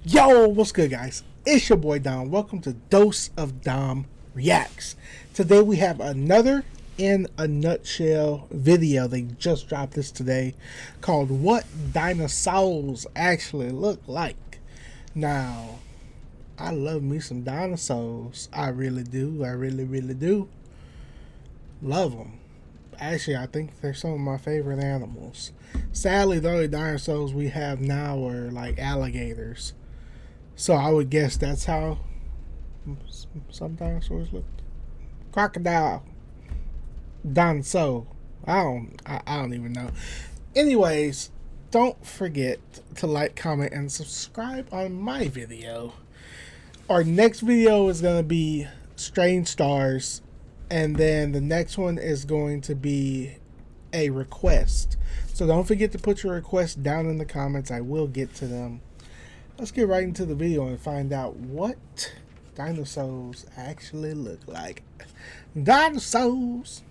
Yo, what's good, guys? It's your boy Dom. Welcome to Dose of Dom Reacts. Today we have another in a nutshell video. They just dropped this today called What Dinosaurs Actually Look Like. Now, I love me some dinosaurs. I really do. I really do. Love them. Actually, I think they're some of my favorite animals. Sadly, the only dinosaurs we have now are like alligators. So I would guess that's how some dinosaurs look. Crocodile, dinosaur. I don't even know. Anyways, don't forget to like, comment, and subscribe on my video. Our next video is gonna be Strange Stars, and then the next one is going to be a request. So don't forget to put your requests down in the comments. I will get to them. Let's get right into the video and find out what dinosaurs actually look like. Dinosaurs!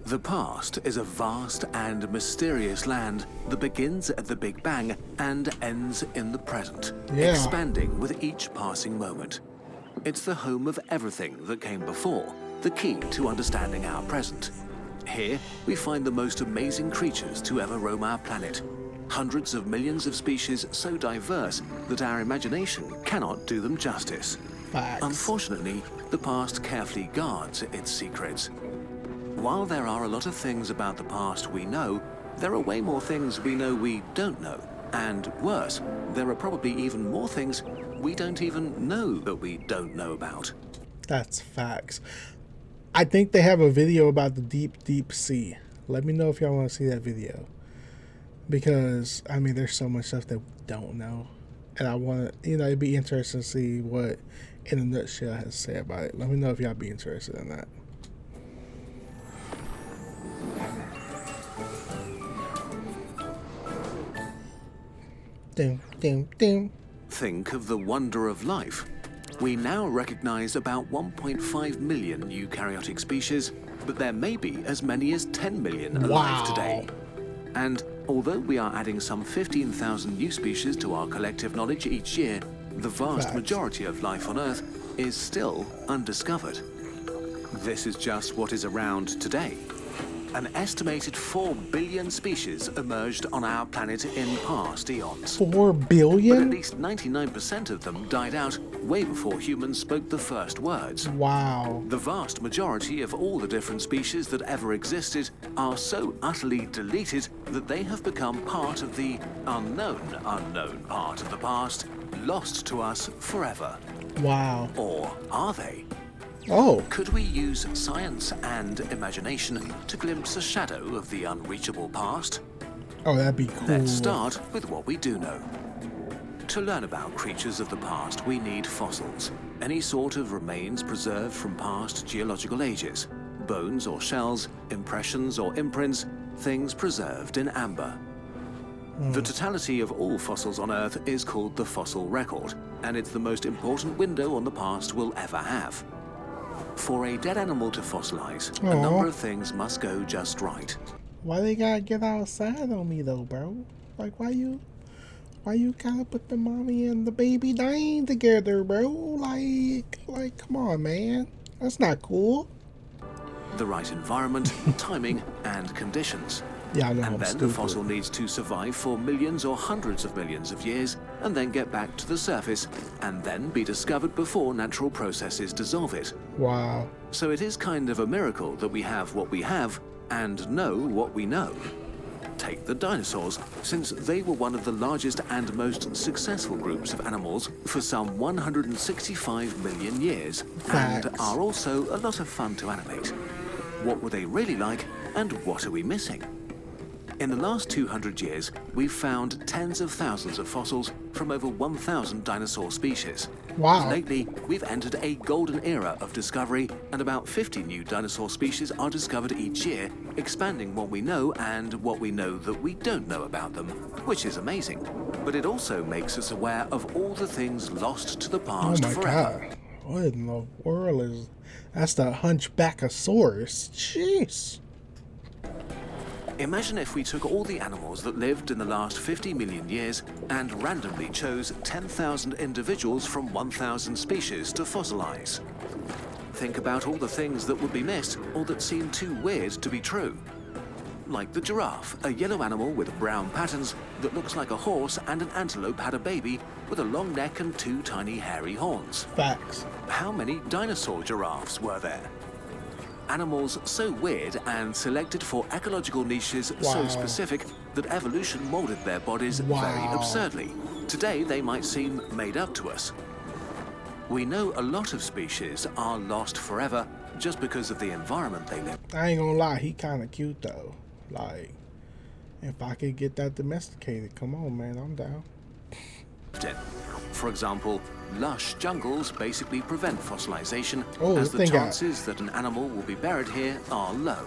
The past is a vast and mysterious land that begins at the Big Bang and ends in the present, expanding with each passing moment. It's the home of everything that came before, the key to understanding our present. Here, we find the most amazing creatures to ever roam our planet. Hundreds of millions of species so diverse that our imagination cannot do them justice. Facts. Unfortunately, the past carefully guards its secrets. While there are a lot of things about the past we know, there are way more things we know we don't know. And worse, there are probably even more things we don't even know that we don't know about. That's facts. I think they have a video about the deep sea. Let me know if y'all want to see that video. Because, I mean, there's so much stuff that we don't know. And I want to, it'd be interesting to see what In a Nutshell has to say about it. Let me know if y'all be interested in that. Think of the wonder of life. We now recognize about 1.5 million eukaryotic species, but there may be as many as 10 million alive today. And although we are adding some 15,000 new species to our collective knowledge each year, the vast majority of life on Earth is still undiscovered. This is just what is around today. An estimated 4 billion species emerged on our planet in past eons. 4 billion? But at least 99% of them died out way before humans spoke the first words. Wow. The vast majority of all the different species that ever existed are so utterly deleted that they have become part of the unknown part of the past, lost to us forever. Wow. Or are they? Oh. Could we use science and imagination to glimpse a shadow of the unreachable past? Oh, that'd be cool. Let's start with what we do know. To learn about creatures of the past, we need fossils, any sort of remains preserved from past geological ages, bones or shells, impressions or imprints, things preserved in amber. The totality of all fossils on Earth is called the fossil record, and it's the most important window on the past we'll ever have. For a dead animal to fossilize, a number of things must go just right. Why they gotta get outside on me though, bro? Like, why you gotta put the mommy and the baby dying together, bro? Like, come on, man. That's not cool. The right environment, timing, and conditions. Yeah, I know. And then the fossil needs to survive for millions or hundreds of millions of years, and then get back to the surface, and then be discovered before natural processes dissolve it. Wow. So it is kind of a miracle that we have what we have, and know what we know. Take the dinosaurs, since they were one of the largest and most successful groups of animals for some 165 million years, and are also a lot of fun to animate. What were they really like, and what are we missing? In the last 200 years, we've found tens of thousands of fossils from over 1,000 dinosaur species. Wow. Lately, we've entered a golden era of discovery, and about 50 new dinosaur species are discovered each year, expanding what we know and what we know that we don't know about them, which is amazing. But it also makes us aware of all the things lost to the past forever. God. What in the world is... That's the Hunchbackosaurus. Jeez. Imagine if we took all the animals that lived in the last 50 million years and randomly chose 10,000 individuals from 1,000 species to fossilize. Think about all the things that would be missed or that seem too weird to be true. Like the giraffe, a yellow animal with brown patterns that looks like a horse, and an antelope had a baby with a long neck and 2 tiny hairy horns. Facts. How many dinosaur giraffes were there? Animals so weird and selected for ecological niches so specific that evolution molded their bodies very absurdly. Today they might seem made up to us. We know a lot of species are lost forever just because of the environment they live in. I ain't gonna lie, he kind of cute though. Like, if I could get that domesticated, come on, man, I'm down. For example, lush jungles basically prevent fossilization, Oh, as the chances that an animal will be buried here are low.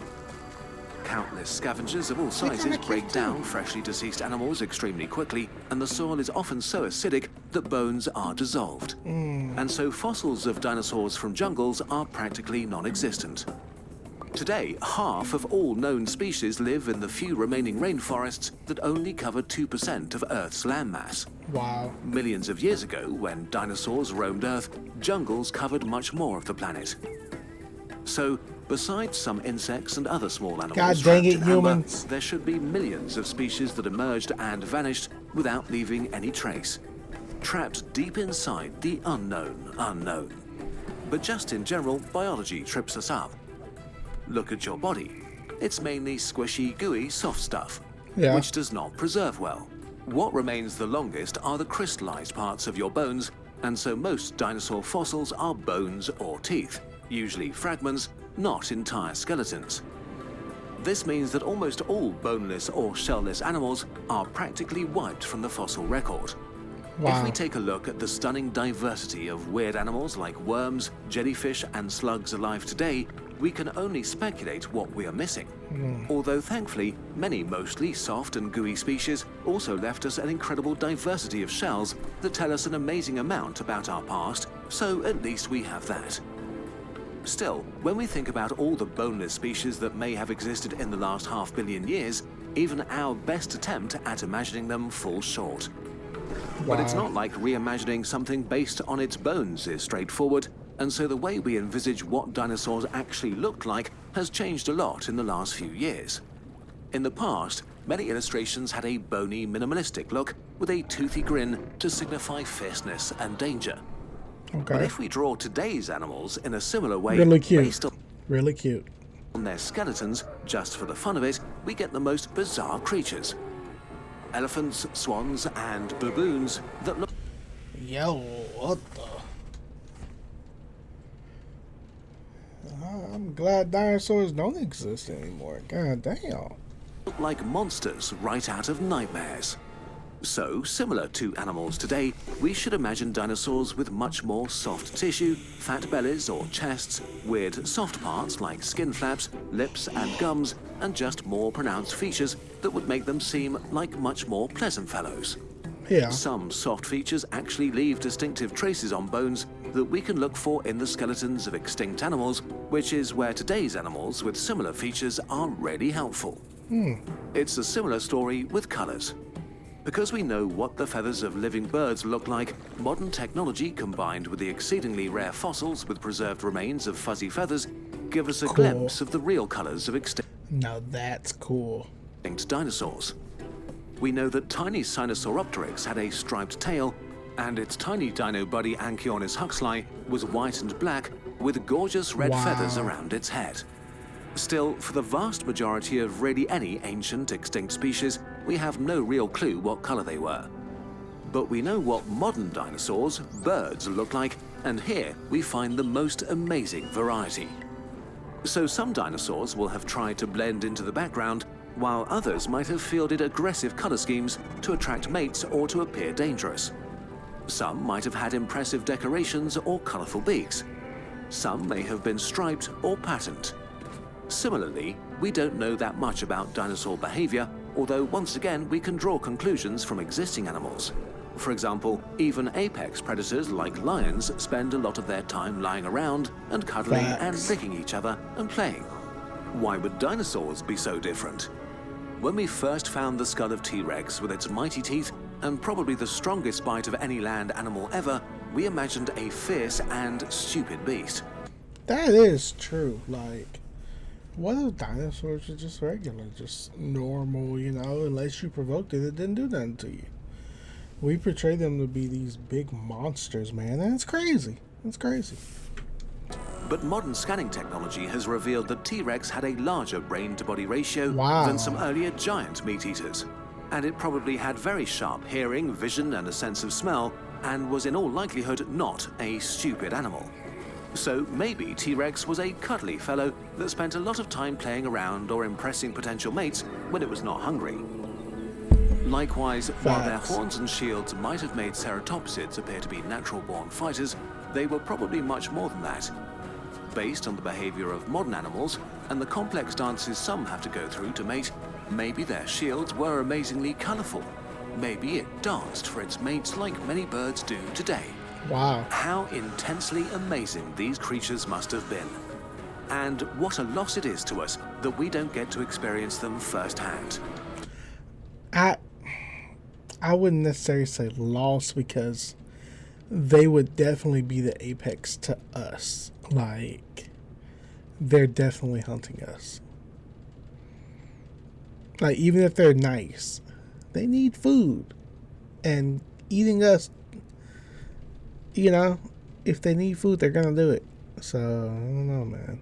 Countless scavengers of all sizes break down freshly deceased animals extremely quickly, and the soil is often so acidic that bones are dissolved. And so fossils of dinosaurs from jungles are practically non-existent. Today, half of all known species live in the few remaining rainforests that only cover 2% of Earth's landmass. Wow. Millions of years ago, when dinosaurs roamed Earth, jungles covered much more of the planet. So, besides some insects and other small animals, God dang it, trapped in amber, humans. there should be millions of species that emerged and vanished without leaving any trace. Trapped deep inside the unknown unknown. But just in general, biology trips us up. Look at your body. It's mainly squishy, gooey, soft stuff, which does not preserve well. What remains the longest are the crystallized parts of your bones, and so most dinosaur fossils are bones or teeth, usually fragments, not entire skeletons. This means that almost all boneless or shellless animals are practically wiped from the fossil record. If we take a look at the stunning diversity of weird animals like worms, jellyfish, and slugs alive today, we can only speculate what we are missing. Although thankfully, many mostly soft and gooey species also left us an incredible diversity of shells that tell us an amazing amount about our past, so at least we have that. Still, when we think about all the boneless species that may have existed in the last 500 million years, even our best attempt at imagining them falls short. But it's not like reimagining something based on its bones is straightforward, and so the way we envisage what dinosaurs actually looked like has changed a lot in the last few years. In the past, many illustrations had a bony, minimalistic look with a toothy grin to signify fierceness and danger. But if we draw today's animals in a similar way, based on their skeletons, just for the fun of it, we get the most bizarre creatures. Elephants, swans, and baboons that look... Yo, what the... I'm glad dinosaurs don't exist anymore. God damn. Look like monsters right out of nightmares. So, similar to animals today, we should imagine dinosaurs with much more soft tissue, fat bellies or chests, weird soft parts like skin flaps, lips and gums, and just more pronounced features that would make them seem like much more pleasant fellows. Some soft features actually leave distinctive traces on bones that we can look for in the skeletons of extinct animals, which is where today's animals with similar features are really helpful. It's a similar story with colors. Because we know what the feathers of living birds look like, modern technology combined with the exceedingly rare fossils with preserved remains of fuzzy feathers give us a glimpse of the real colors of extinct dinosaurs. We know that tiny Sinosauropteryx had a striped tail, and its tiny dino buddy Anchiornis huxley was white and black with gorgeous red feathers around its head. Still, for the vast majority of really any ancient extinct species, we have no real clue what color they were. But we know what modern dinosaurs, birds, look like, and here we find the most amazing variety. So some dinosaurs will have tried to blend into the background, while others might have fielded aggressive color schemes to attract mates or to appear dangerous. Some might have had impressive decorations or colorful beaks. Some may have been striped or patterned. Similarly, we don't know that much about dinosaur behavior, although once again we can draw conclusions from existing animals. For example, even apex predators like lions spend a lot of their time lying around and cuddling and licking each other and playing. Why would dinosaurs be so different? When we first found the skull of T-Rex with its mighty teeth and probably the strongest bite of any land animal ever, we imagined a fierce and stupid beast. That is true. Like, what if dinosaurs are just regular, just normal, you know, unless you provoked it, it didn't do nothing to you. We portray them to be these big monsters, man. That's crazy. That's crazy. But modern scanning technology has revealed that T-Rex had a larger brain-to-body ratio Wow. than some earlier giant meat-eaters. And it probably had very sharp hearing, vision, and a sense of smell, and was in all likelihood not a stupid animal. So maybe T-Rex was a cuddly fellow that spent a lot of time playing around or impressing potential mates when it was not hungry. Likewise, while their horns and shields might have made ceratopsids appear to be natural-born fighters, they were probably much more than that. Based on the behavior of modern animals and the complex dances some have to go through to mate, maybe their shields were amazingly colorful. Maybe it danced for its mates like many birds do today. Wow. How intensely amazing these creatures must have been. And what a loss it is to us that we don't get to experience them firsthand. I wouldn't necessarily say lost, because they would definitely be the apex to us. Like, they're definitely hunting us. Like, even if they're nice, they need food. And eating us, you know, if they need food, they're going to do it. So, I don't know, man.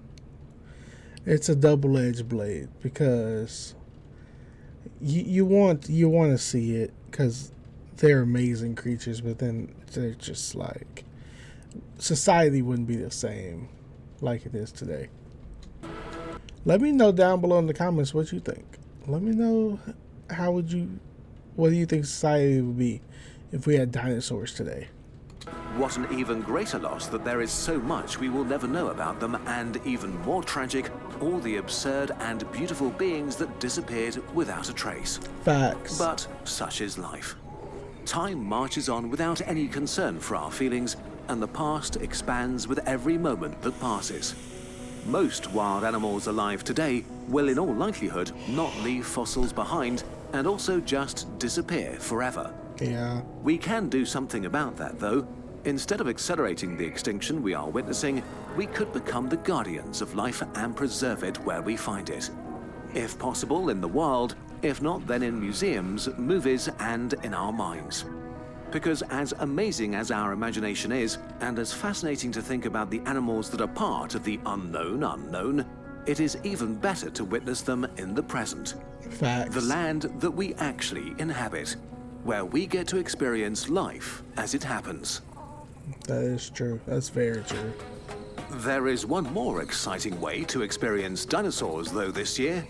It's a double-edged blade, because you want to see it, because they're amazing creatures, but then they're just like, society wouldn't be the same like it is today. Let me know down below in the comments what you think. Let me know what do you think society would be if we had dinosaurs today? What an even greater loss that there is so much we will never know about them, and even more tragic, all the absurd and beautiful beings that disappeared without a trace. Facts. But such is life. Time marches on without any concern for our feelings, and the past expands with every moment that passes. Most wild animals alive today will in all likelihood not leave fossils behind, and also just disappear forever. Yeah. We can do something about that, though. Instead of accelerating the extinction we are witnessing, we could become the guardians of life and preserve it where we find it. If possible, in the wild, if not, then in museums, movies, and in our minds. Because as amazing as our imagination is, and as fascinating to think about the animals that are part of the unknown, it is even better to witness them in the present. Facts. The land that we actually inhabit, where we get to experience life as it happens. That is true. That's very true. There is one more exciting way to experience dinosaurs, though, this year.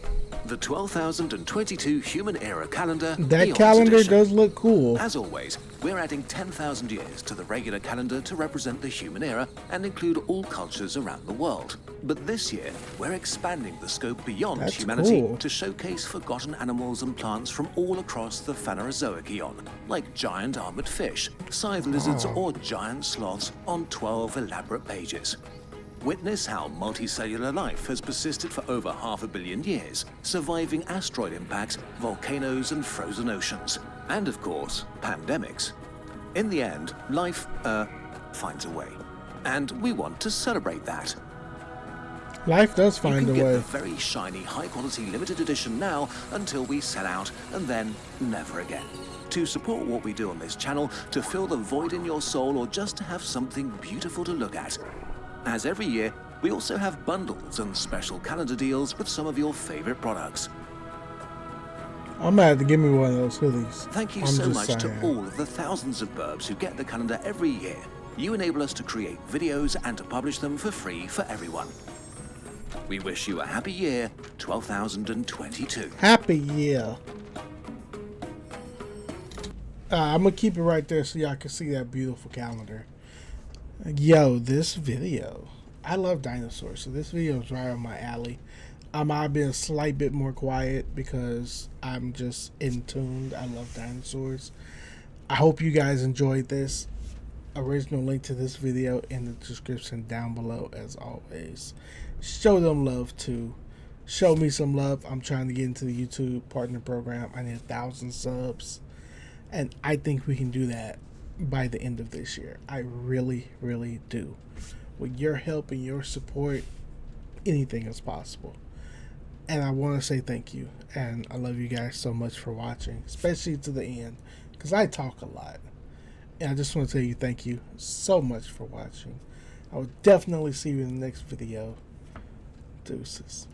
The 12,022 Human Era calendar. That Eons calendar edition. does look cool. As always, we're adding 10,000 years to the regular calendar to represent the human era and include all cultures around the world. But this year, we're expanding the scope beyond That's humanity cool. to showcase forgotten animals and plants from all across the Phanerozoic eon, like giant armored fish, scythe lizards, or giant sloths on 12 elaborate pages. Witness how multicellular life has persisted for over 500 million years, surviving asteroid impacts, volcanoes, and frozen oceans. And of course, pandemics. In the end, life, finds a way. And we want to celebrate that. Life does You find can a get way. the very shiny, high-quality limited edition now until we sell out, and then never again. To support what we do on this channel, to fill the void in your soul, or just to have something beautiful to look at. As every year, we also have bundles and special calendar deals with some of your favorite products. I'm gonna have to give me one of those hoodies. Thank you I'm so just much to saying. all of the thousands of burbs who get the calendar every year. You enable us to create videos and to publish them for free for everyone. We wish you a happy year 12,022. Happy year. I'm gonna keep it right there so y'all can see that beautiful calendar. Yo, this video. I love dinosaurs, so this video is right on my alley. I've been a slight bit more quiet because I'm just in tuned. I love dinosaurs. I hope you guys enjoyed this. Original link to this video in the description down below as always. Show them love too. show me some love. I'm trying to get into the YouTube partner program. I need 1,000 subs. And I think we can do that by the end of this year. I really, really do. With your help and your support, anything is possible. And I want to say thank you. And I love you guys so much for watching, especially to the end, because I talk a lot. And I just want to tell you thank you so much for watching. I will definitely see you in the next video. Deuces.